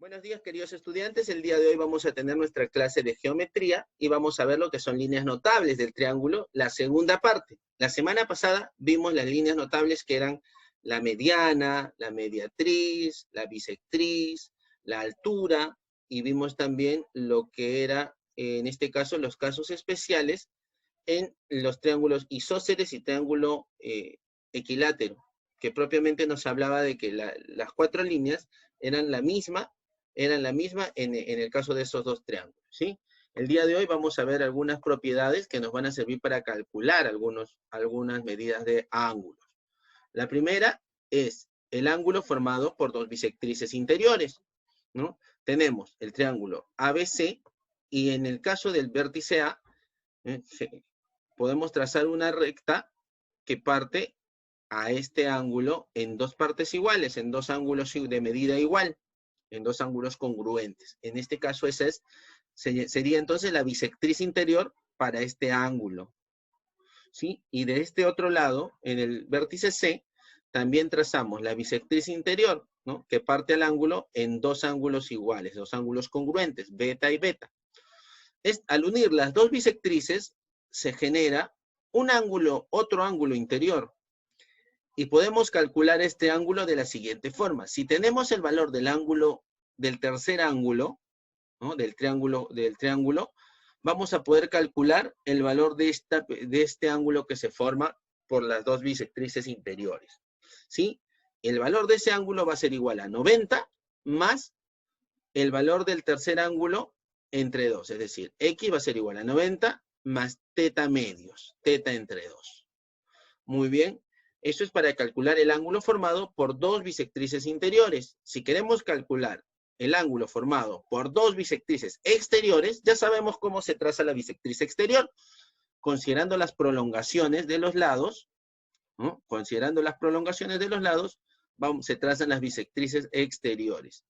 Buenos días, queridos estudiantes. El día de hoy vamos a tener nuestra clase de geometría y vamos a ver lo que son líneas notables del triángulo, la segunda parte. La semana pasada vimos las líneas notables que eran la mediana, la mediatriz, la bisectriz, la altura, y vimos también lo que era, en este caso, los casos especiales en los triángulos isósceles y triángulo equilátero, que propiamente nos hablaba de que las cuatro líneas eran la misma en el caso de esos dos triángulos, ¿sí? El día de hoy vamos a ver algunas propiedades que nos van a servir para calcular algunas medidas de ángulos. La primera es el ángulo formado por dos bisectrices interiores, ¿no? Tenemos el triángulo ABC y en el caso del vértice A, podemos trazar una recta que parte a este ángulo en dos partes iguales, en dos ángulos de medida igual, en dos ángulos congruentes. En este caso, sería entonces la bisectriz interior para este ángulo, ¿sí? Y de este otro lado, en el vértice C, también trazamos la bisectriz interior, ¿no? Que parte al ángulo en dos ángulos iguales, dos ángulos congruentes, beta y beta. Al unir las dos bisectrices, se genera un ángulo, otro ángulo interior. Y podemos calcular este ángulo de la siguiente forma. Si tenemos el valor del ángulo, del tercer ángulo, ¿no? del triángulo, vamos a poder calcular el valor de este ángulo que se forma por las dos bisectrices interiores, ¿sí? El valor de ese ángulo va a ser igual a 90 más el valor del tercer ángulo entre 2, es decir, X va a ser igual a 90 más teta medios, teta entre 2. Muy bien. Eso es para calcular el ángulo formado por dos bisectrices interiores. Si queremos calcular el ángulo formado por dos bisectrices exteriores, ya sabemos cómo se traza la bisectriz exterior. Considerando las prolongaciones de los lados, ¿no? Considerando las prolongaciones de los lados, se trazan las bisectrices exteriores,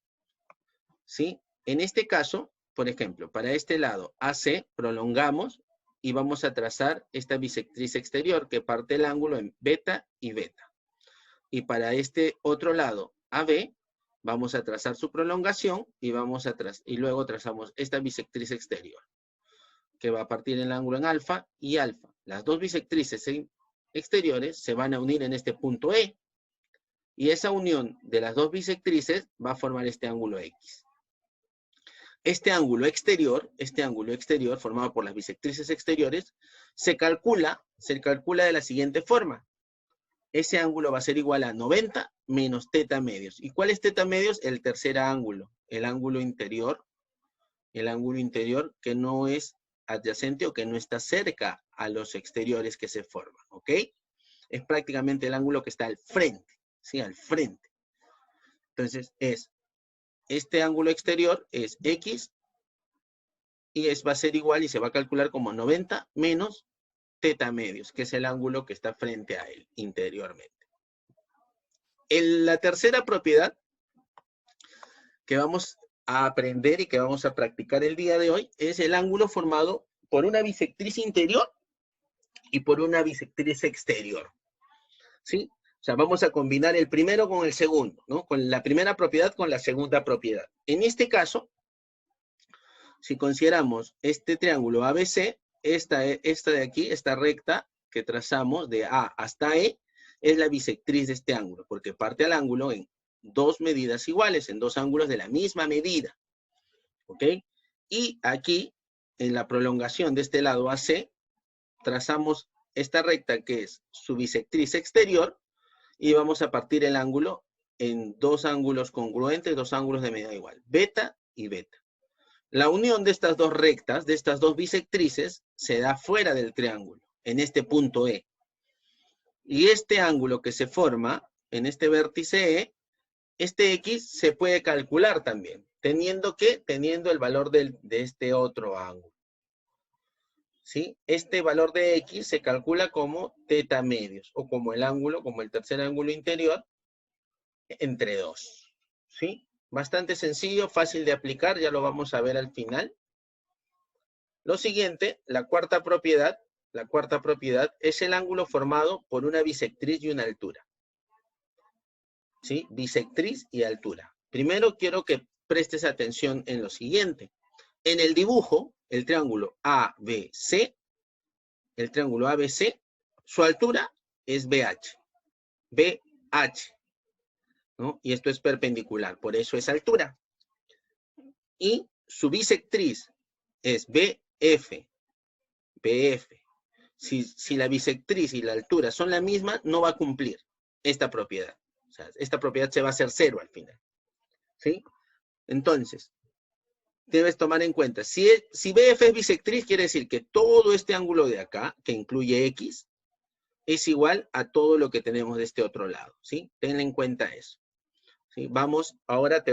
¿sí? En este caso, por ejemplo, para este lado AC, prolongamos y vamos a trazar esta bisectriz exterior que parte el ángulo en beta y beta. Y para este otro lado, AB, vamos a trazar su prolongación y luego trazamos esta bisectriz exterior, que va a partir el ángulo en alfa y alfa. Las dos bisectrices exteriores se van a unir en este punto E, y esa unión de las dos bisectrices va a formar este ángulo X. Este ángulo exterior formado por las bisectrices exteriores, se calcula de la siguiente forma. Ese ángulo va a ser igual a 90 menos teta medios. ¿Y cuál es teta medios? El tercer ángulo, el ángulo interior que no es adyacente o que no está cerca a los exteriores que se forman, ¿ok? Es prácticamente el ángulo que está al frente, ¿sí? Al frente. Entonces, este ángulo exterior es X y va a ser igual y se va a calcular como 90 menos teta medios, que es el ángulo que está frente a él interiormente. La tercera propiedad que vamos a aprender y que vamos a practicar el día de hoy es el ángulo formado por una bisectriz interior y por una bisectriz exterior, ¿sí? O sea, vamos a combinar el primero con el segundo, ¿no? Con la primera propiedad con la segunda propiedad. En este caso, si consideramos este triángulo ABC, esta de aquí, esta recta que trazamos de A hasta E, es la bisectriz de este ángulo, porque parte al ángulo en dos medidas iguales, en dos ángulos de la misma medida, ¿ok? Y aquí, en la prolongación de este lado AC, trazamos esta recta que es su bisectriz exterior, y vamos a partir el ángulo en dos ángulos congruentes, dos ángulos de medida igual, beta y beta. La unión de estas dos rectas, de estas dos bisectrices, se da fuera del triángulo, en este punto E. Y este ángulo que se forma en este vértice E, este X se puede calcular también, teniendo el valor de este otro ángulo, ¿sí? Este valor de X se calcula como teta medios, o como el tercer ángulo interior, entre 2, ¿sí? Bastante sencillo, fácil de aplicar, ya lo vamos a ver al final. Lo siguiente, la cuarta propiedad es el ángulo formado por una bisectriz y una altura, ¿sí? Bisectriz y altura. Primero quiero que prestes atención en lo siguiente. En el dibujo, el triángulo ABC, su altura es BH, ¿no? Y esto es perpendicular, por eso es altura. Y su bisectriz es BF. Si la bisectriz y la altura son la misma, no va a cumplir esta propiedad. O sea, esta propiedad se va a hacer 0 al final. ¿Sí? Entonces, debes tomar en cuenta, si BF es bisectriz, quiere decir que todo este ángulo de acá, que incluye X, es igual a todo lo que tenemos de este otro lado. ¿Sí? Ten en cuenta eso. ¿Sí? Ahora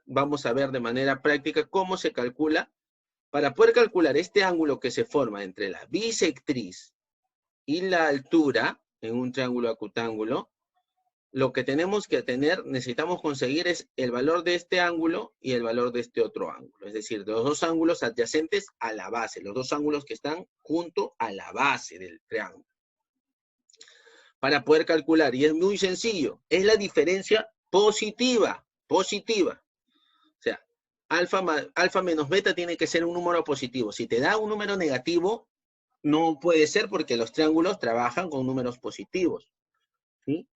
vamos a ver de manera práctica cómo se calcula. Para poder calcular este ángulo que se forma entre la bisectriz y la altura en un triángulo acutángulo, lo que necesitamos conseguir es el valor de este ángulo y el valor de este otro ángulo. Es decir, los dos ángulos adyacentes a la base, los dos ángulos que están junto a la base del triángulo. Para poder calcular, y es muy sencillo, es la diferencia positiva. O sea, alfa menos beta tiene que ser un número positivo. Si te da un número negativo, no puede ser porque los triángulos trabajan con números positivos. ¿Sí?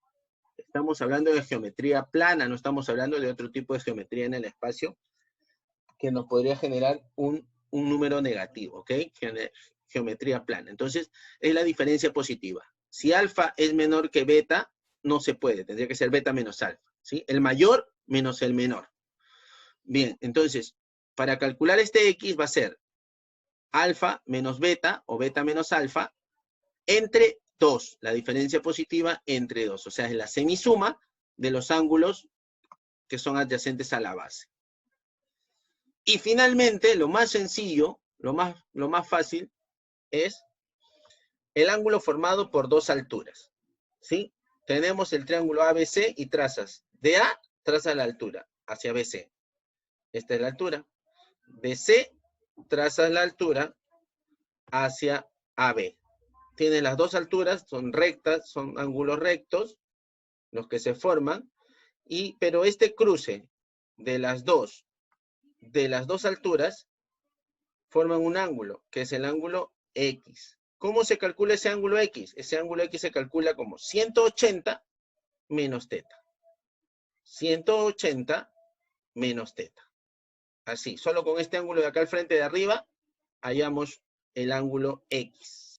Estamos hablando de geometría plana, no estamos hablando de otro tipo de geometría en el espacio que nos podría generar un número negativo, ¿ok? Geometría plana. Entonces, es la diferencia positiva. Si alfa es menor que beta, no se puede, tendría que ser beta menos alfa, ¿sí? El mayor menos el menor. Bien, entonces, para calcular este X va a ser alfa menos beta o beta menos alfa entre 2, la diferencia positiva entre 2, o sea, es la semisuma de los ángulos que son adyacentes a la base. Y finalmente, lo más sencillo, lo más fácil, es el ángulo formado por dos alturas, ¿sí? Tenemos el triángulo ABC y trazas de A, traza la altura hacia BC. Esta es la altura. BC, trazas la altura hacia AB. Tienes las dos alturas, son rectas, son ángulos rectos, los que se forman, pero este cruce de las dos alturas forman un ángulo, que es el ángulo X. ¿Cómo se calcula ese ángulo X? Ese ángulo X se calcula como 180 menos teta. 180 menos teta. Así, solo con este ángulo de acá al frente de arriba, hallamos el ángulo X.